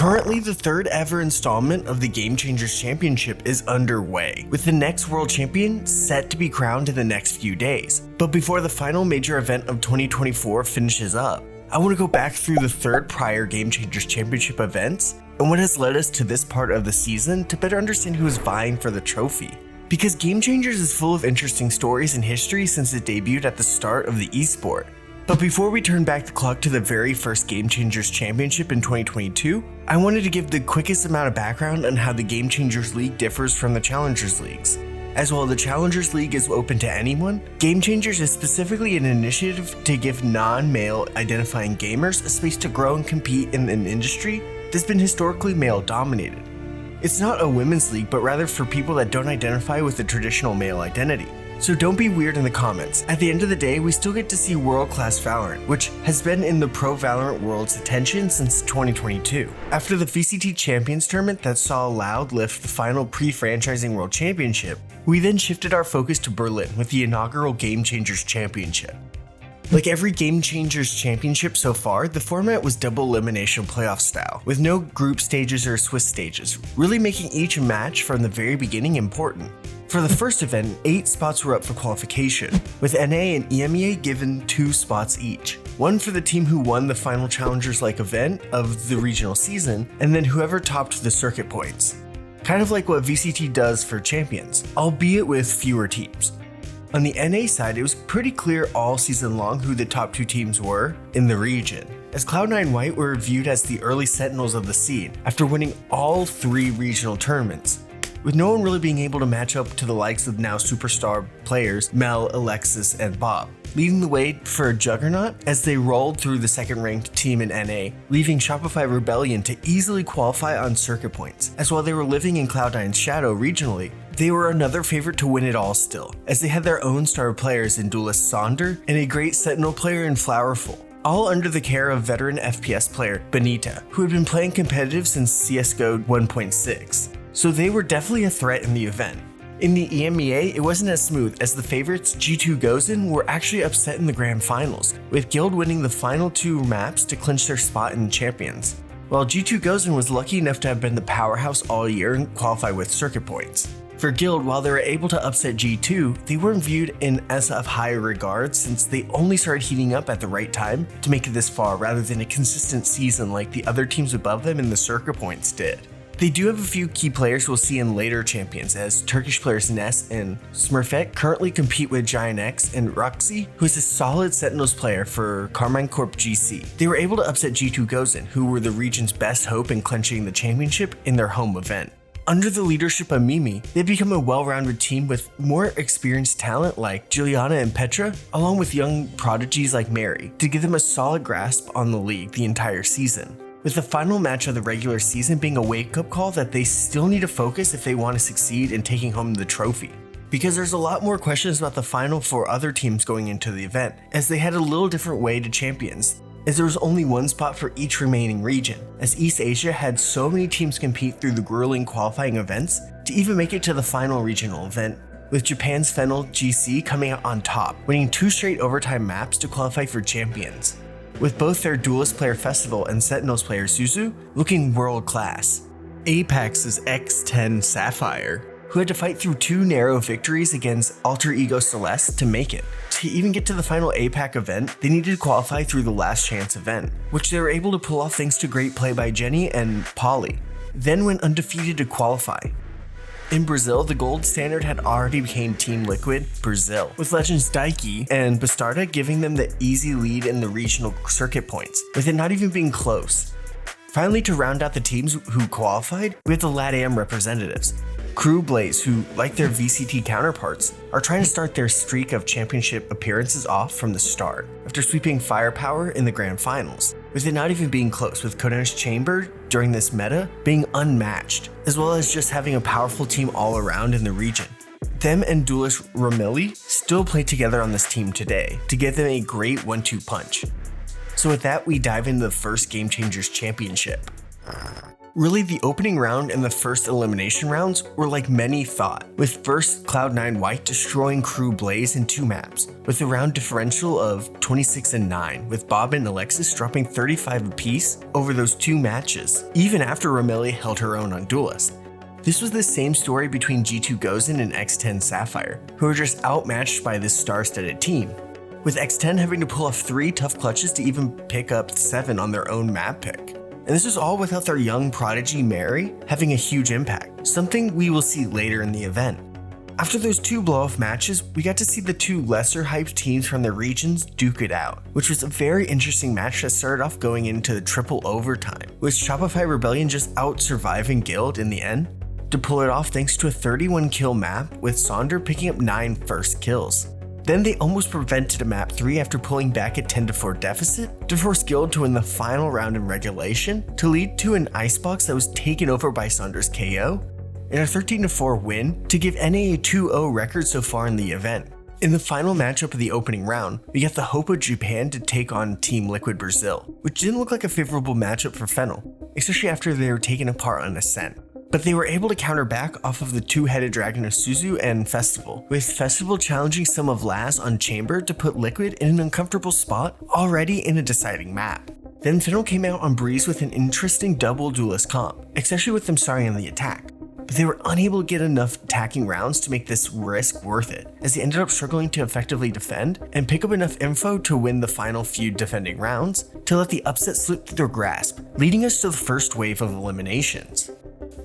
Currently, the third ever installment of the Game Changers Championship is underway, with the next world champion set to be crowned in the next few days. But before the final major event of 2024 finishes up, I want to go back through the third prior Game Changers Championship events and what has led us to this part of the season to better understand who is vying for the trophy. Because Game Changers is full of interesting stories and history since it debuted at the start of the esport. But before we turn back the clock to the very first Game Changers Championship in 2022, I wanted to give the quickest amount of background on how the Game Changers League differs from the Challengers Leagues. As while the Challengers League is open to anyone, Game Changers is specifically an initiative to give non-male identifying gamers a space to grow and compete in an industry that's been historically male-dominated. It's not a women's league, but rather for people that don't identify with the traditional male identity. So don't be weird in the comments. At the end of the day, we still get to see world-class Valorant, which has been in the pro Valorant world's attention since 2022. After the VCT Champions Tournament that saw Loud lift the final pre-franchising world championship, we then shifted our focus to Berlin with the inaugural Game Changers Championship. Like every Game Changers Championship so far, the format was double elimination playoff style, with no group stages or Swiss stages, really making each match from the very beginning important. For the first event, 8 spots were up for qualification, with NA and EMEA given 2 spots each. One for the team who won the final Challengers-like event of the regional season, and then whoever topped the circuit points. Kind of like what VCT does for champions, albeit with fewer teams. On the NA side, it was pretty clear all season long who the top 2 teams were in the region, as Cloud9 White were viewed as the early sentinels of the scene after winning all 3 regional tournaments, with no one really being able to match up to the likes of now superstar players Mel, Alexis, and Bob, leading the way for a juggernaut as they rolled through the second-ranked team in NA, leaving Shopify Rebellion to easily qualify on circuit points, as while they were living in Cloud9's shadow regionally, they were another favorite to win it all still, as they had their own star players in duelist Sonder and a great Sentinel player in Flowerful, all under the care of veteran FPS player Benita, who had been playing competitive since CSGO 1.6. So they were definitely a threat in the event. In the EMEA, it wasn't as smooth as the favorites G2 Gozen were actually upset in the grand finals, with Guild winning the final 2 maps to clinch their spot in Champions, while G2 Gozen was lucky enough to have been the powerhouse all year and qualify with circuit points. For Guild, while they were able to upset G2, they weren't viewed in as of high regard since they only started heating up at the right time to make it this far rather than a consistent season like the other teams above them in the circuit points did. They do have a few key players we'll see in later champions, as Turkish players Ness and Smurfette currently compete with Giant X and Roxy, who is a solid Sentinels player for Carmine Corp GC. They were able to upset G2 Gozen, who were the region's best hope in clinching the championship in their home event. Under the leadership of Mimi, they've become a well-rounded team with more experienced talent like Juliana and Petra, along with young prodigies like Mary, to give them a solid grasp on the league the entire season. With the final match of the regular season being a wake-up call that they still need to focus if they want to succeed in taking home the trophy. Because there's a lot more questions about the final for other teams going into the event, as they had a little different way to champions, as there was only 1 spot for each remaining region, as East Asia had so many teams compete through the grueling qualifying events to even make it to the final regional event, with Japan's Fennel GC coming out on top, winning 2 straight overtime maps to qualify for champions, with both their Duelist Player Festival and Sentinels player Suzu looking world class. Apex's X10 Sapphire, who had to fight through 2 narrow victories against Alter Ego Celeste to make it. To even get to the final APAC event, they needed to qualify through the last chance event, which they were able to pull off thanks to great play by Jenny and Polly, then went undefeated to qualify. In Brazil, the gold standard had already become Team Liquid Brazil, with legends Daiki and Bastarda giving them the easy lead in the regional circuit points, with it not even being close. Finally, to round out the teams who qualified, we have the LATAM representatives. Crew Blaze, who, like their VCT counterparts, are trying to start their streak of championship appearances off from the start, after sweeping Firepower in the grand finals, with it not even being close, with Koda's Chamber during this meta being unmatched, as well as just having a powerful team all around in the region. Them and duelist Romilly still play together on this team today to give them a great 1-2 punch. So with that, we dive into the first Game Changers Championship. Really, the opening round and the first elimination rounds were like many thought, with first Cloud9 White destroying Crew Blaze in 2 maps, with a round differential of 26-9, with Bob and Alexis dropping 35 apiece over those 2 matches, even after Romelia held her own on Duelist. This was the same story between G2 Gozen and X10 Sapphire, who were just outmatched by this star-studded team, with X10 having to pull off 3 tough clutches to even pick up 7 on their own map pick. And this was all without their young prodigy Mary having a huge impact, something we will see later in the event. After those 2 blow-off matches, we got to see the 2 lesser hyped teams from their regions duke it out, which was a very interesting match that started off going into the triple overtime, with Shopify Rebellion just out-surviving Guild in the end to pull it off thanks to a 31 kill map, with Sonder picking up 9 first kills. Then they almost prevented a map 3 after pulling back a 10-4 deficit to force Guild to win the final round in regulation to lead to an icebox that was taken over by Sonder's KO, and a 13-4 win to give NA a 2-0 record so far in the event. In the final matchup of the opening round, we got the Hope of Japan to take on Team Liquid Brazil, which didn't look like a favorable matchup for Fennel, especially after they were taken apart on Ascent. But they were able to counter back off of the 2-headed dragon of Suzu and Festival, with Festival challenging some of Laz on Chamber to put Liquid in an uncomfortable spot already in a deciding map. Then Fennel came out on Breeze with an interesting double Duelist comp, especially with them starting on the attack. But they were unable to get enough attacking rounds to make this risk worth it, as they ended up struggling to effectively defend and pick up enough info to win the final few defending rounds to let the upset slip through their grasp, leading us to the first wave of eliminations.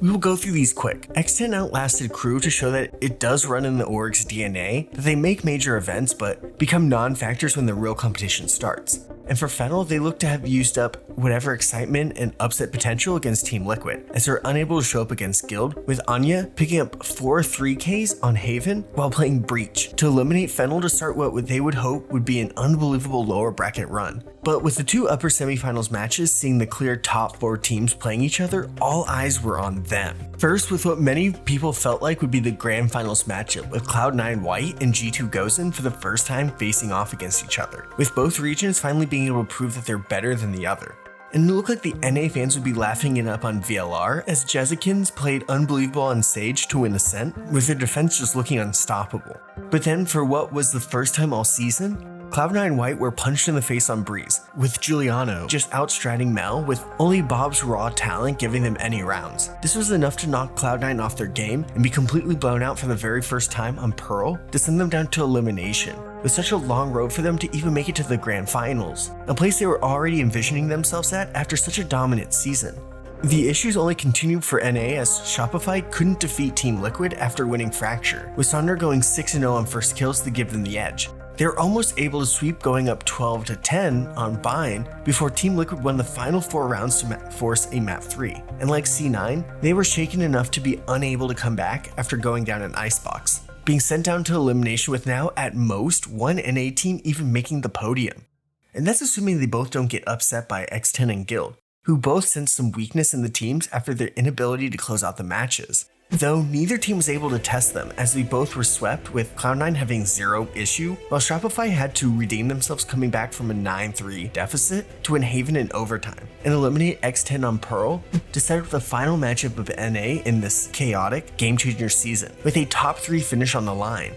We will go through these quick. X10 outlasted Crew to show that it does run in the org's DNA, that they make major events but become non-factors when the real competition starts. And for Fennel, they look to have used up whatever excitement and upset potential against Team Liquid, as they're unable to show up against Guild, with Anya picking up 4 3Ks on Haven while playing Breach to eliminate Fennel to start what they would hope would be an unbelievable lower bracket run. But with the 2 upper semifinals matches seeing the clear top 4 teams playing each other, all eyes were on them. First, with what many people felt like would be the grand finals matchup, with Cloud9 White and G2 Gozen for the first time facing off against each other, with both regions finally being able to prove that they're better than the other. And it looked like the NA fans would be laughing it up on VLR as Jezikins played unbelievable on Sage to win Ascent, with their defense just looking unstoppable. But then for what was the first time all season, Cloud9 White were punched in the face on Breeze, with Giuliano just outstriding Mel, with only Bob's raw talent giving them any rounds. This was enough to knock Cloud9 off their game and be completely blown out for the very first time on Pearl to send them down to elimination, with such a long road for them to even make it to the grand finals, a place they were already envisioning themselves at after such a dominant season. The issues only continued for NA as Shopify couldn't defeat Team Liquid after winning Fracture, with Sonder going 6-0 on first kills to give them the edge. They were almost able to sweep, going up 12-10 on Bind before Team Liquid won the final 4 rounds to force a map 3. And like C9, they were shaken enough to be unable to come back after going down an icebox, being sent down to elimination with now at most 1 NA team even making the podium. And that's assuming they both don't get upset by X10 and Guild, who both sensed some weakness in the teams after their inability to close out the matches. Though neither team was able to test them, as they both were swept, with Cloud9 having 0 issue, while Shopify had to redeem themselves coming back from a 9-3 deficit to win Haven in overtime, and eliminate X10 on Pearl to set up the final matchup of NA in this chaotic Game Changer season, with a top 3 finish on the line.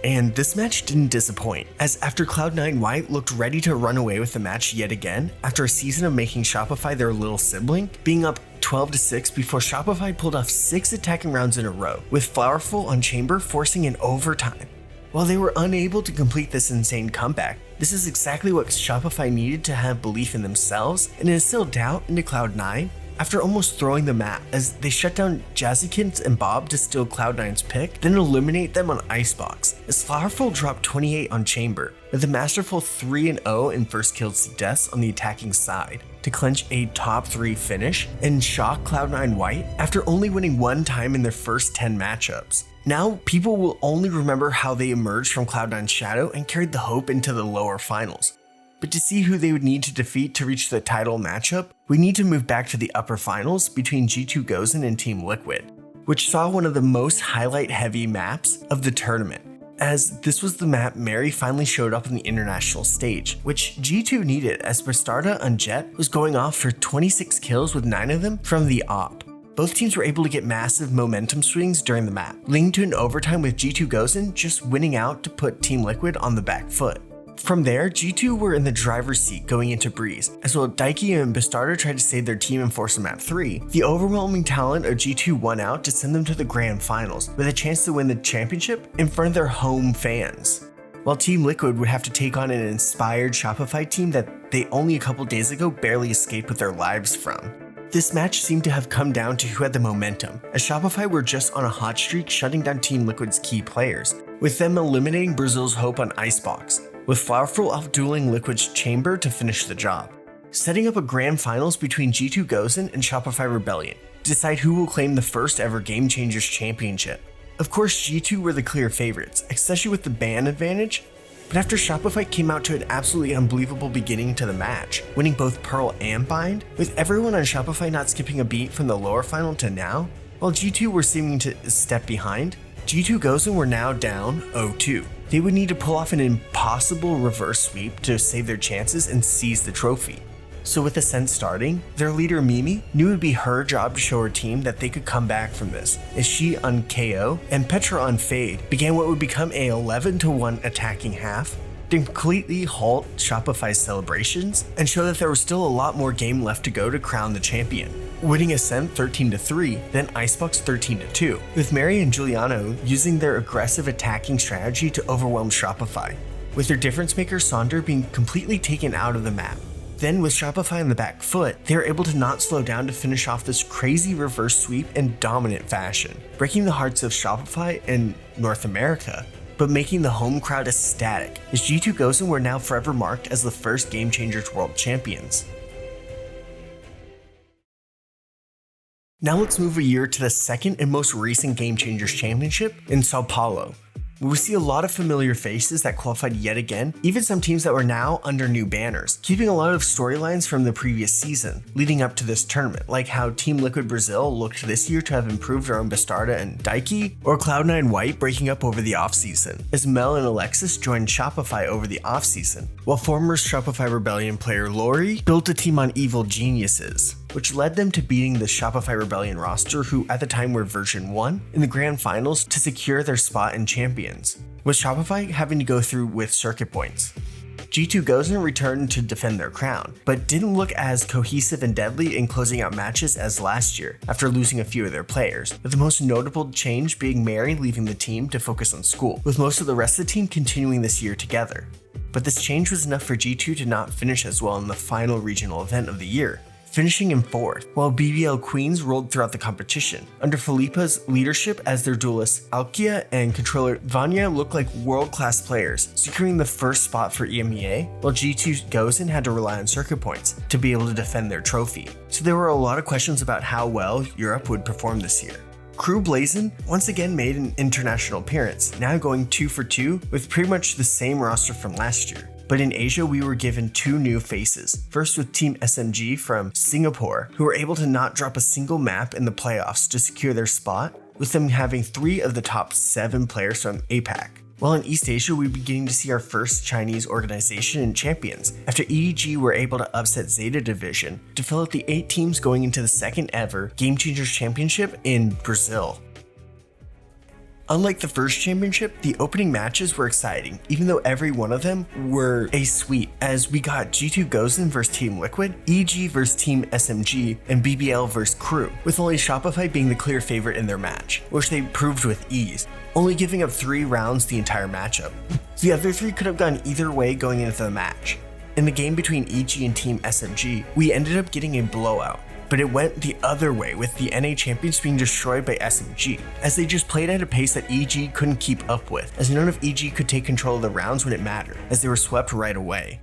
And this match didn't disappoint, as after Cloud9 White looked ready to run away with the match yet again, after a season of making Shopify their little sibling, being up 12-6 before Shopify pulled off 6 attacking rounds in a row, with Flowerful on Chamber forcing an overtime. While they were unable to complete this insane comeback, this is exactly what Shopify needed to have belief in themselves and instill doubt into Cloud9 after almost throwing the map, as they shut down Jazikins and Bob to steal Cloud9's pick, then eliminate them on Icebox, as Flowerful dropped 28 on Chamber, with a masterful 3-0 in first kills to deaths on the attacking side, to clinch a top 3 finish and shock Cloud9 White after only winning 1 time in their first 10 matchups. Now, people will only remember how they emerged from Cloud9's shadow and carried the hope into the lower finals. But to see who they would need to defeat to reach the title matchup, we need to move back to the upper finals between G2 Gozen and Team Liquid, which saw one of the most highlight-heavy maps of the tournament, as this was the map Mary finally showed up on the international stage, which G2 needed as Bastarda on Jet was going off for 26 kills with 9 of them from the AWP. Both teams were able to get massive momentum swings during the map, leading to an overtime with G2 Gozen just winning out to put Team Liquid on the back foot. From there, G2 were in the driver's seat going into Breeze, as while Daiki and Bastarda tried to save their team and force a map 3, the overwhelming talent of G2 won out to send them to the grand finals, with a chance to win the championship in front of their home fans. While Team Liquid would have to take on an inspired Shopify team that they only a couple days ago barely escaped with their lives from. This match seemed to have come down to who had the momentum, as Shopify were just on a hot streak shutting down Team Liquid's key players, with them eliminating Brazil's hope on Icebox, with Flowerful outdueling Liquid's Chamber to finish the job, setting up a grand finals between G2 Gozen and Shopify Rebellion to decide who will claim the first ever Game Changers Championship. Of course, G2 were the clear favorites, especially with the ban advantage, but after Shopify came out to an absolutely unbelievable beginning to the match, winning both Pearl and Bind, with everyone on Shopify not skipping a beat from the lower final to now, while G2 were seeming to step behind, G2 Gozen were now down 0-2. They would need to pull off an impossible reverse sweep to save their chances and seize the trophy. So with Ascent starting, their leader Mimi knew it would be her job to show her team that they could come back from this, as she on KO and Petra on Fade began what would become a 11-1 attacking half to completely halt Shopify's celebrations and show that there was still a lot more game left to go to crown the champion, winning Ascent 13-3, then Icebox 13-2, with Mary and Giuliano using their aggressive attacking strategy to overwhelm Shopify, with their difference maker Sonder being completely taken out of the map. Then with Shopify on the back foot, they were able to not slow down to finish off this crazy reverse sweep in dominant fashion, breaking the hearts of Shopify and North America, but making the home crowd ecstatic, as G2 Gozen were now forever marked as the first Game Changers World Champions. Now let's move a year to the second and most recent Game Changers Championship in Sao Paulo. We see a lot of familiar faces that qualified yet again, even some teams that were now under new banners, keeping a lot of storylines from the previous season leading up to this tournament, like how Team Liquid Brazil looked this year to have improved around Bastarda and Daiki, or Cloud9 White breaking up over the offseason, as Mel and Alexis joined Shopify over the offseason, while former Shopify Rebellion player Lori built a team on Evil Geniuses, which led them to beating the Shopify Rebellion roster, who at the time were version 1, in the grand finals to secure their spot in Champions, with Shopify having to go through with circuit points. G2 Gozen returned to defend their crown, but didn't look as cohesive and deadly in closing out matches as last year, after losing a few of their players, with the most notable change being Mary leaving the team to focus on school, with most of the rest of the team continuing this year together. But this change was enough for G2 to not finish as well in the final regional event of the year, finishing in 4th, while BBL Queens rolled throughout the competition. Under Felipa's leadership as their duelists, Alkia and controller Vanya looked like world-class players, securing the first spot for EMEA, while G2 Gozen had to rely on circuit points to be able to defend their trophy. So there were a lot of questions about how well Europe would perform this year. Crew Blazin once again made an international appearance, now going 2 for 2 with pretty much the same roster from last year. But in Asia, we were given 2 new faces. First with Team SMG from Singapore, who were able to not drop a single map in the playoffs to secure their spot, with them having 3 of the top 7 players from APAC. While in East Asia, we're beginning to see our first Chinese organization in Champions, after EDG were able to upset Zeta Division to fill out the 8 teams going into the second ever Game Changers Championship in Brazil. Unlike the first championship, the opening matches were exciting, even though every one of them were a sweep, as we got G2 Gozen vs Team Liquid, EG vs Team SMG, and BBL vs Crew, with only Shopify being the clear favorite in their match, which they proved with ease, only giving up 3 rounds the entire matchup. The other 3 could have gone either way going into the match. In the game between EG and Team SMG, we ended up getting a blowout, but it went the other way, with the NA champions being destroyed by SMG, as they just played at a pace that EG couldn't keep up with, as none of EG could take control of the rounds when it mattered, as they were swept right away.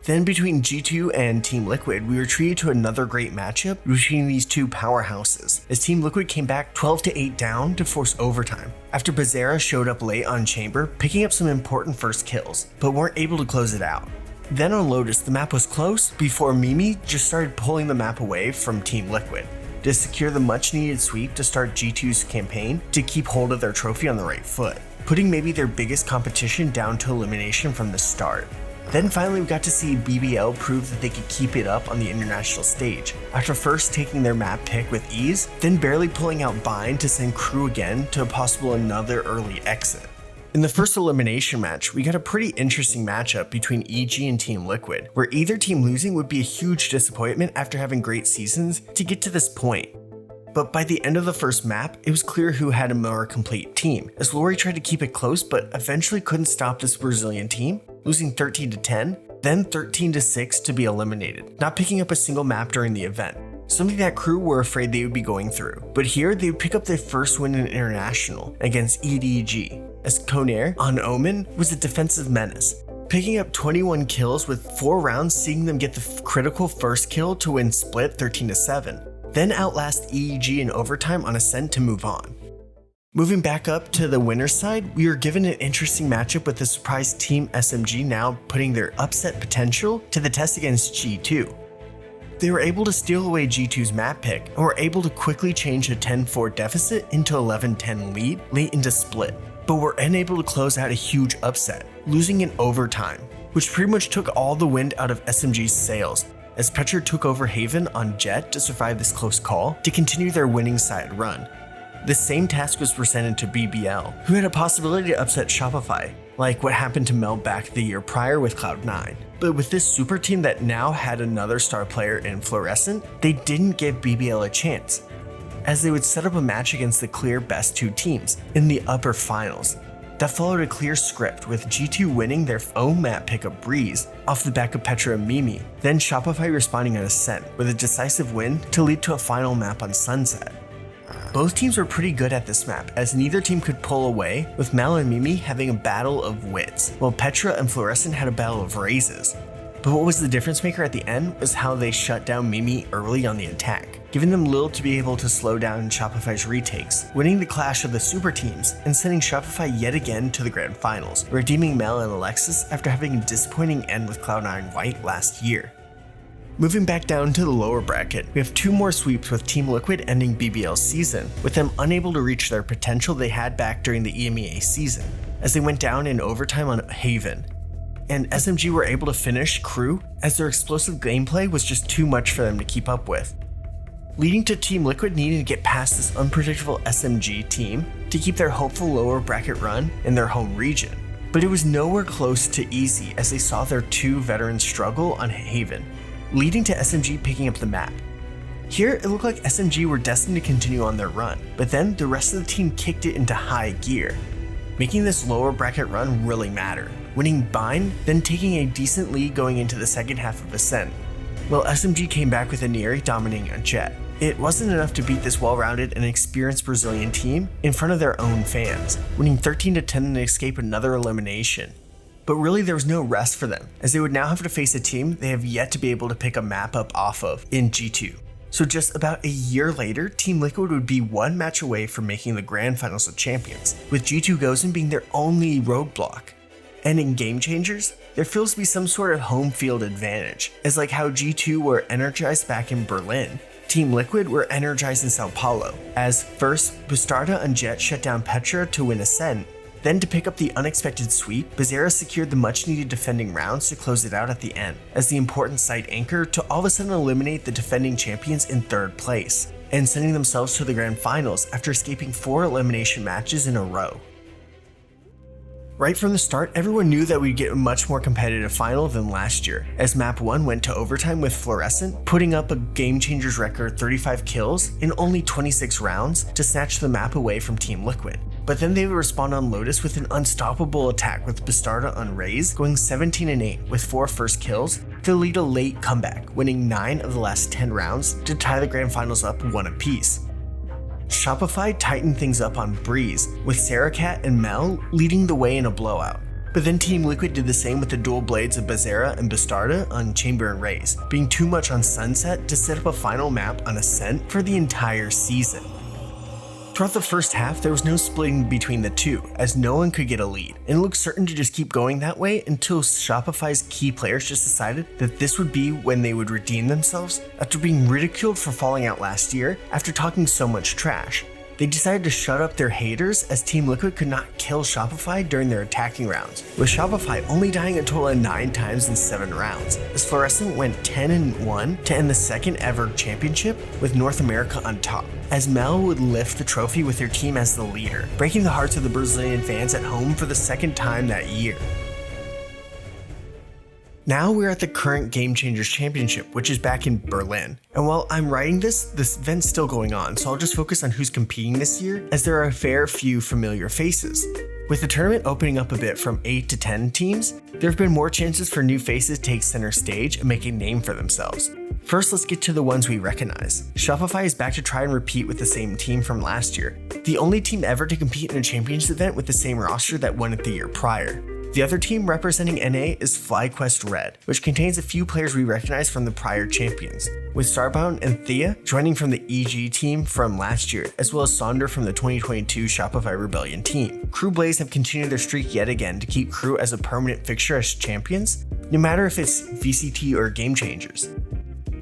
Then between G2 and Team Liquid, we were treated to another great matchup between these 2 powerhouses, as Team Liquid came back 12-8 down to force overtime, after Bazera showed up late on Chamber, picking up some important first kills, but weren't able to close it out. Then on Lotus, the map was close before Mimi just started pulling the map away from Team Liquid to secure the much needed sweep to start G2's campaign to keep hold of their trophy on the right foot. putting maybe their biggest competition down to elimination from the start. Then finally we got to see BBL prove that they could keep it up on the international stage, after first taking their map pick with ease, then barely pulling out Bind to send Crew again to a possible another early exit. In the first elimination match, we got a pretty interesting matchup between EG and Team Liquid, where either team losing would be a huge disappointment after having great seasons to get to this point. But by the end of the first map, it was clear who had a more complete team, as Lori tried to keep it close but eventually couldn't stop this Brazilian team, losing 13-10, then 13-6 to be eliminated, not picking up a single map during the event, something that Crew were afraid they would be going through. But here, they would pick up their first win in International against EDG, as Conair on Omen was a defensive menace, picking up 21 kills with 4 rounds, seeing them get the critical first kill to win split 13-7. Then outlast EEG in overtime on Ascent to move on. Moving back up to the winner's side, we were given an interesting matchup with the surprise Team SMG now putting their upset potential to the test against G2. They were able to steal away G2's map pick and were able to quickly change a 10-4 deficit into 11-10 lead late into split, but were unable to close out a huge upset, losing in overtime, which pretty much took all the wind out of SMG's sails, as Petra took over Haven on Jet to survive this close call to continue their winning side run. The same task was presented to BBL, who had a possibility to upset Shopify, like what happened to Mel back the year prior with Cloud9. But with this super team that now had another star player in Fluorescent, they didn't give BBL a chance, as they would set up a match against the clear best 2 teams in the upper finals. That followed a clear script, with G2 winning their own map pick of Breeze off the back of Petra and Mimi, then Shopify responding on Ascent with a decisive win to lead to a final map on Sunset. Both teams were pretty good at this map, as neither team could pull away, with Mal and Mimi having a battle of wits, while Petra and Fluorescent had a battle of raises. But what was the difference maker at the end was how they shut down Mimi early on the attack, giving them little to be able to slow down Shopify's retakes, winning the clash of the super teams and sending Shopify yet again to the grand finals, redeeming Mel and Alexis after having a disappointing end with Cloud9 White last year. Moving back down to the lower bracket, we have 2 more sweeps with Team Liquid ending BBL's season, with them unable to reach their potential they had back during the EMEA season, as they went down in overtime on Haven. And SMG were able to finish Crew, as their explosive gameplay was just too much for them to keep up with, leading to Team Liquid needing to get past this unpredictable SMG team to keep their hopeful lower bracket run in their home region. But it was nowhere close to easy, as they saw their 2 veterans struggle on Haven, leading to SMG picking up the map. Here, it looked like SMG were destined to continue on their run, but then the rest of the team kicked it into high gear, making this lower bracket run really matter, winning Bind, then taking a decent lead going into the second half of Ascent, while SMG came back with a Neri dominating a Jet. It wasn't enough to beat this well-rounded and experienced Brazilian team in front of their own fans, winning 13-10 and escape another elimination. But really, there was no rest for them, as they would now have to face a team they have yet to be able to pick a map up off of in G2. So just about a year later, Team Liquid would be 1 match away from making the Grand Finals of Champions, with G2 Gozen being their only roadblock. And in Game Changers, there feels to be some sort of home field advantage, as like how G2 were energized back in Berlin, Team Liquid were energized in Sao Paulo, as first, Bustarda and Jet shut down Petra to win Ascent. Then, to pick up the unexpected sweep, Bazera secured the much-needed defending rounds to close it out at the end, as the important side anchor to all of a sudden eliminate the defending champions in 3rd place, and sending themselves to the grand finals after escaping 4 elimination matches in a row. Right from the start, everyone knew that we'd get a much more competitive final than last year, as Map 1 went to overtime with Fluorescent, putting up a Game Changers record 35 kills in only 26 rounds to snatch the map away from Team Liquid. But then they would respond on Lotus with an unstoppable attack with Bastarda on Raze going 17-8 with 4 first kills to lead a late comeback, winning 9 of the last 10 rounds to tie the grand finals up 1 apiece. Shopify tightened things up on Breeze, with Sarakat and Mel leading the way in a blowout. But then Team Liquid did the same with the dual blades of Bazera and Bastarda on Chamber and Raze, being too much on Sunset to set up a final map on Ascent for the entire season. Throughout the first half, there was no splitting between the two, as no one could get a lead, and it looked certain to just keep going that way until Shopify's key players just decided that this would be when they would redeem themselves after being ridiculed for falling out last year after talking so much trash. They decided to shut up their haters as Team Liquid could not kill Shopify during their attacking rounds, with Shopify only dying a total of 9 times in 7 rounds, as Fluorescent went 10-1 to end the second ever championship with North America on top, as Mel would lift the trophy with their team as the leader, breaking the hearts of the Brazilian fans at home for the second time that year. Now we're at the current Game Changers Championship, which is back in Berlin. And while I'm writing this event's still going on, so I'll just focus on who's competing this year, as there are a fair few familiar faces. With the tournament opening up a bit from 8 to 10 teams, there have been more chances for new faces to take center stage and make a name for themselves. First, let's get to the ones we recognize. Shopify is back to try and repeat with the same team from last year, the only team ever to compete in a Champions event with the same roster that won it the year prior. The other team representing NA is FlyQuest Red, which contains a few players we recognize from the prior champions, with Starbound and Thea joining from the EG team from last year, as well as Sonder from the 2022 Shopify Rebellion team. Crew Blaze have continued their streak yet again to keep Crew as a permanent fixture as champions, no matter if it's VCT or Game Changers.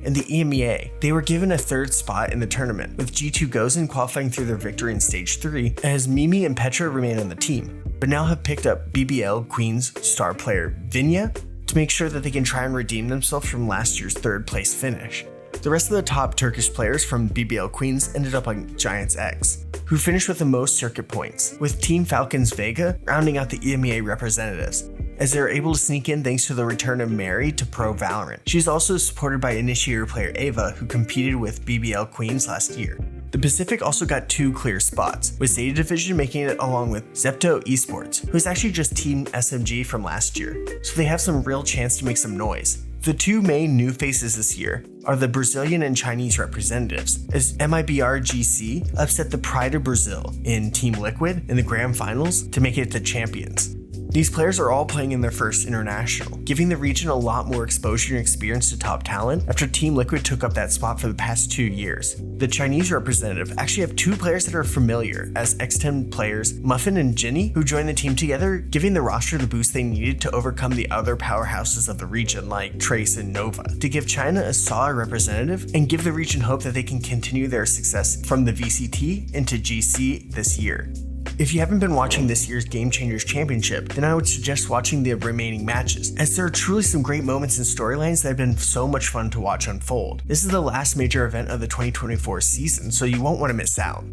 In the EMEA, they were given a third spot in the tournament, with G2 Gozen qualifying through their victory in Stage 3, as Mimi and Petra remain on the team, but now have picked up BBL Queen's star player Vinya to make sure that they can try and redeem themselves from last year's third place finish. The rest of the top Turkish players from BBL Queens ended up on Giants X, who finished with the most circuit points, with Team Falcons Vega rounding out the EMEA representatives, as they were able to sneak in thanks to the return of Mary to Pro Valorant. She's also supported by initiator player Ava, who competed with BBL Queens last year. The Pacific also got 2 clear spots, with Zeta Division making it along with Zepto eSports, who is actually just Team SMG from last year, so they have some real chance to make some noise. The 2 main new faces this year are the Brazilian and Chinese representatives, as MIBR GC upset the Pride of Brazil in Team Liquid in the Grand Finals to make it the champions. These players are all playing in their first international, giving the region a lot more exposure and experience to top talent after Team Liquid took up that spot for the past 2 years. The Chinese representative actually have 2 players that are familiar as X10 players Muffin and Jinny, who joined the team together, giving the roster the boost they needed to overcome the other powerhouses of the region like Trace and Nova, to give China a solid representative and give the region hope that they can continue their success from the VCT into GC this year. If you haven't been watching this year's Game Changers Championship, then I would suggest watching the remaining matches, as there are truly some great moments and storylines that have been so much fun to watch unfold. This is the last major event of the 2024 season, so you won't want to miss out.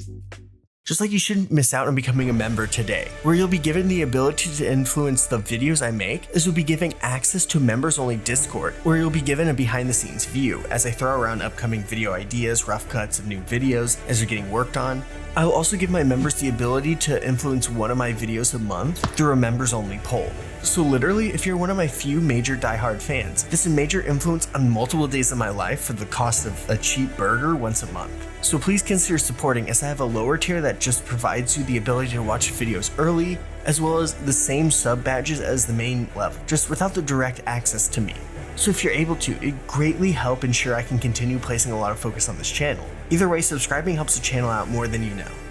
Just like you shouldn't miss out on becoming a member today, where you'll be given the ability to influence the videos I make, as you'll be giving access to members-only Discord, where you'll be given a behind-the-scenes view as I throw around upcoming video ideas, rough cuts of new videos as they're getting worked on. I will also give my members the ability to influence one of my videos a month through a members-only poll. So literally, if you're one of my few major diehard fans, this is a major influence on multiple days of my life for the cost of a cheap burger once a month. So please consider supporting, as I have a lower tier that just provides you the ability to watch videos early, as well as the same sub badges as the main level, just without the direct access to me. So if you're able to, it'd greatly help ensure I can continue placing a lot of focus on this channel. Either way, subscribing helps the channel out more than you know.